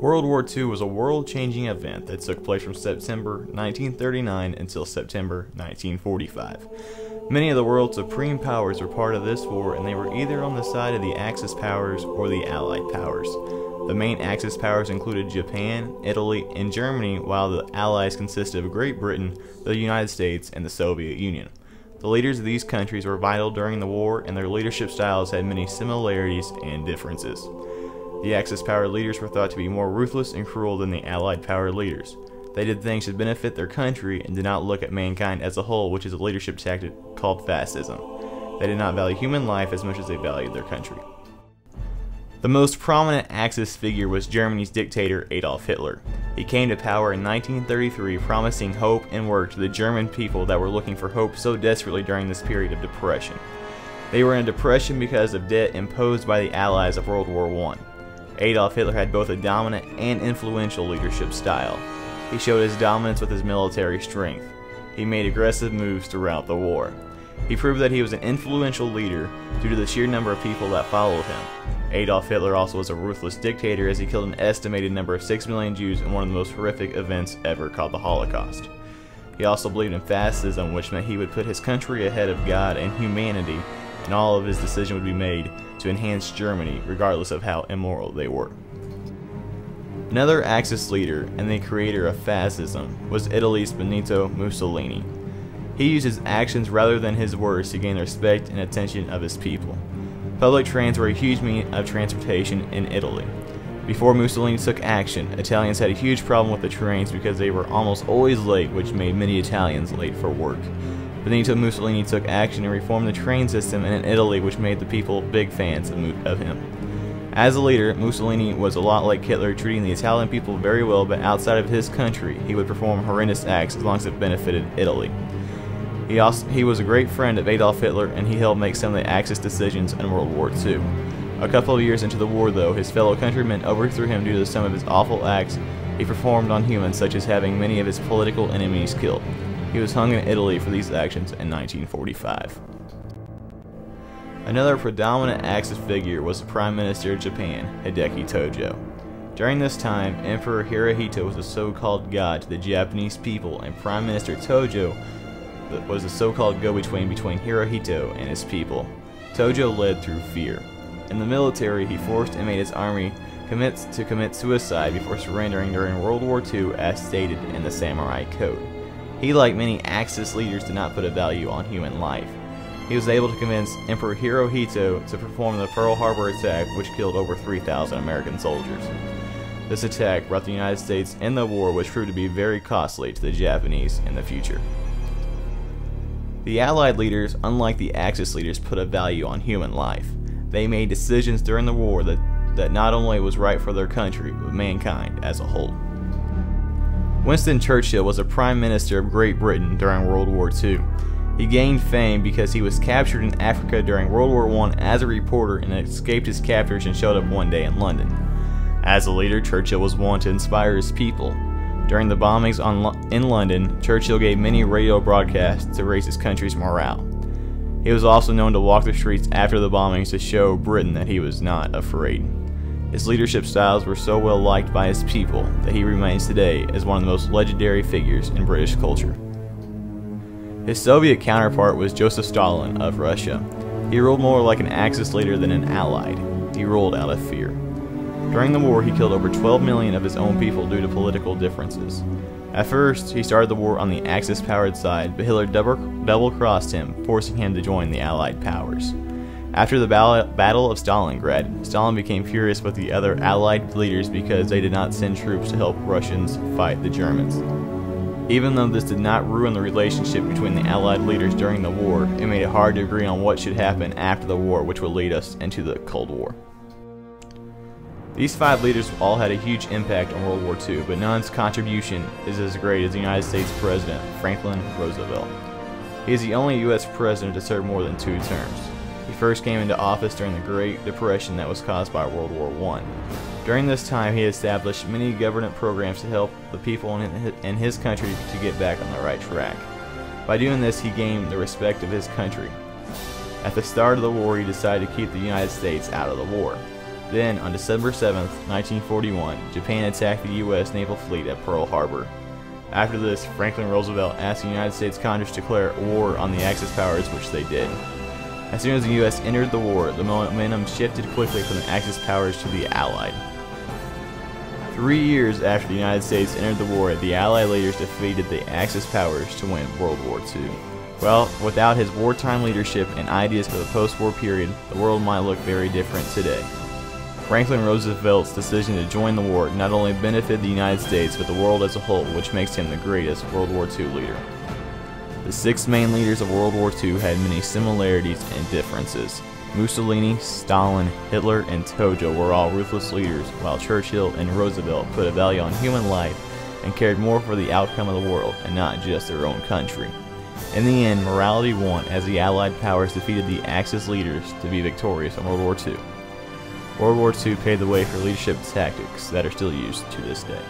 World War II was a world-changing event that took place from September 1939 until September 1945. Many of the world's supreme powers were part of this war, and they were either on the side of the Axis powers or the Allied powers. The main Axis powers included Japan, Italy, and Germany, while the Allies consisted of Great Britain, the United States, and the Soviet Union. The leaders of these countries were vital during the war, and their leadership styles had many similarities and differences. The Axis power leaders were thought to be more ruthless and cruel than the Allied power leaders. They did things to benefit their country and did not look at mankind as a whole, which is a leadership tactic called fascism. They did not value human life as much as they valued their country. The most prominent Axis figure was Germany's dictator Adolf Hitler. He came to power in 1933, promising hope and work to the German people that were looking for hope so desperately during this period of depression. They were in a depression because of debt imposed by the Allies of World War I. Adolf Hitler had both a dominant and influential leadership style. He showed his dominance with his military strength. He made aggressive moves throughout the war. He proved that he was an influential leader due to the sheer number of people that followed him. Adolf Hitler also was a ruthless dictator, as he killed an estimated number of 6 million Jews in one of the most horrific events ever, called the Holocaust. He also believed in fascism, which meant he would put his country ahead of God and humanity, and all of his decisions would be made to enhance Germany, regardless of how immoral they were. Another Axis leader and the creator of fascism was Italy's Benito Mussolini. He used his actions rather than his words to gain the respect and attention of his people. Public trains were a huge means of transportation in Italy. Before Mussolini took action, Italians had a huge problem with the trains because they were almost always late, which made many Italians late for work. Benito Mussolini took action and reformed the train system in Italy, which made the people big fans of him. As a leader, Mussolini was a lot like Hitler, treating the Italian people very well, but outside of his country, he would perform horrendous acts as long as it benefited Italy. He was a great friend of Adolf Hitler, and he helped make some of the Axis decisions in World War II. A couple of years into the war, though, his fellow countrymen overthrew him due to some of his awful acts he performed on humans, such as having many of his political enemies killed. He was hung in Italy for these actions in 1945. Another predominant Axis figure was the Prime Minister of Japan, Hideki Tojo. During this time, Emperor Hirohito was a so-called god to the Japanese people, and Prime Minister Tojo was the so-called go-between between Hirohito and his people. Tojo led through fear. In the military, he forced and made his army commit suicide before surrendering during World War II, as stated in the Samurai Code. He, like many Axis leaders, did not put a value on human life. He was able to convince Emperor Hirohito to perform the Pearl Harbor attack, which killed over 3,000 American soldiers. This attack brought the United States in the war, which proved to be very costly to the Japanese in the future. The Allied leaders, unlike the Axis leaders, put a value on human life. They made decisions during the war that not only was right for their country, but mankind as a whole. Winston Churchill was a Prime Minister of Great Britain during World War II. He gained fame because he was captured in Africa during World War I as a reporter and escaped his captors and showed up one day in London. As a leader, Churchill was one to inspire his people. During the bombings in London, Churchill gave many radio broadcasts to raise his country's morale. He was also known to walk the streets after the bombings to show Britain that he was not afraid. His leadership styles were so well liked by his people that he remains today as one of the most legendary figures in British culture. His Soviet counterpart was Joseph Stalin of Russia. He ruled more like an Axis leader than an Allied. He ruled out of fear. During the war, he killed over 12 million of his own people due to political differences. At first, he started the war on the Axis-powered side, but Hitler double-crossed him, forcing him to join the Allied powers. After the Battle of Stalingrad, Stalin became furious with the other Allied leaders because they did not send troops to help Russians fight the Germans. Even though this did not ruin the relationship between the Allied leaders during the war, it made it hard to agree on what should happen after the war, which would lead us into the Cold War. These 5 leaders all had a huge impact on World War II, but none's contribution is as great as the United States President Franklin Roosevelt. He is the only U.S. president to serve more than 2 terms. He first came into office during the Great Depression that was caused by World War I. During this time, he established many government programs to help the people in his country to get back on the right track. By doing this, he gained the respect of his country. At the start of the war, he decided to keep the United States out of the war. Then, on December 7, 1941, Japan attacked the U.S. naval fleet at Pearl Harbor. After this, Franklin Roosevelt asked the United States Congress to declare war on the Axis powers, which they did. As soon as the U.S. entered the war, the momentum shifted quickly from the Axis powers to the Allied. 3 years after the United States entered the war, the Allied leaders defeated the Axis powers to win World War II. Well, without his wartime leadership and ideas for the post-war period, the world might look very different today. Franklin Roosevelt's decision to join the war not only benefited the United States, but the world as a whole, which makes him the greatest World War II leader. The 6 main leaders of World War II had many similarities and differences. Mussolini, Stalin, Hitler, and Tojo were all ruthless leaders, while Churchill and Roosevelt put a value on human life and cared more for the outcome of the world and not just their own country. In the end, morality won as the Allied powers defeated the Axis leaders to be victorious in World War II. World War II paved the way for leadership tactics that are still used to this day.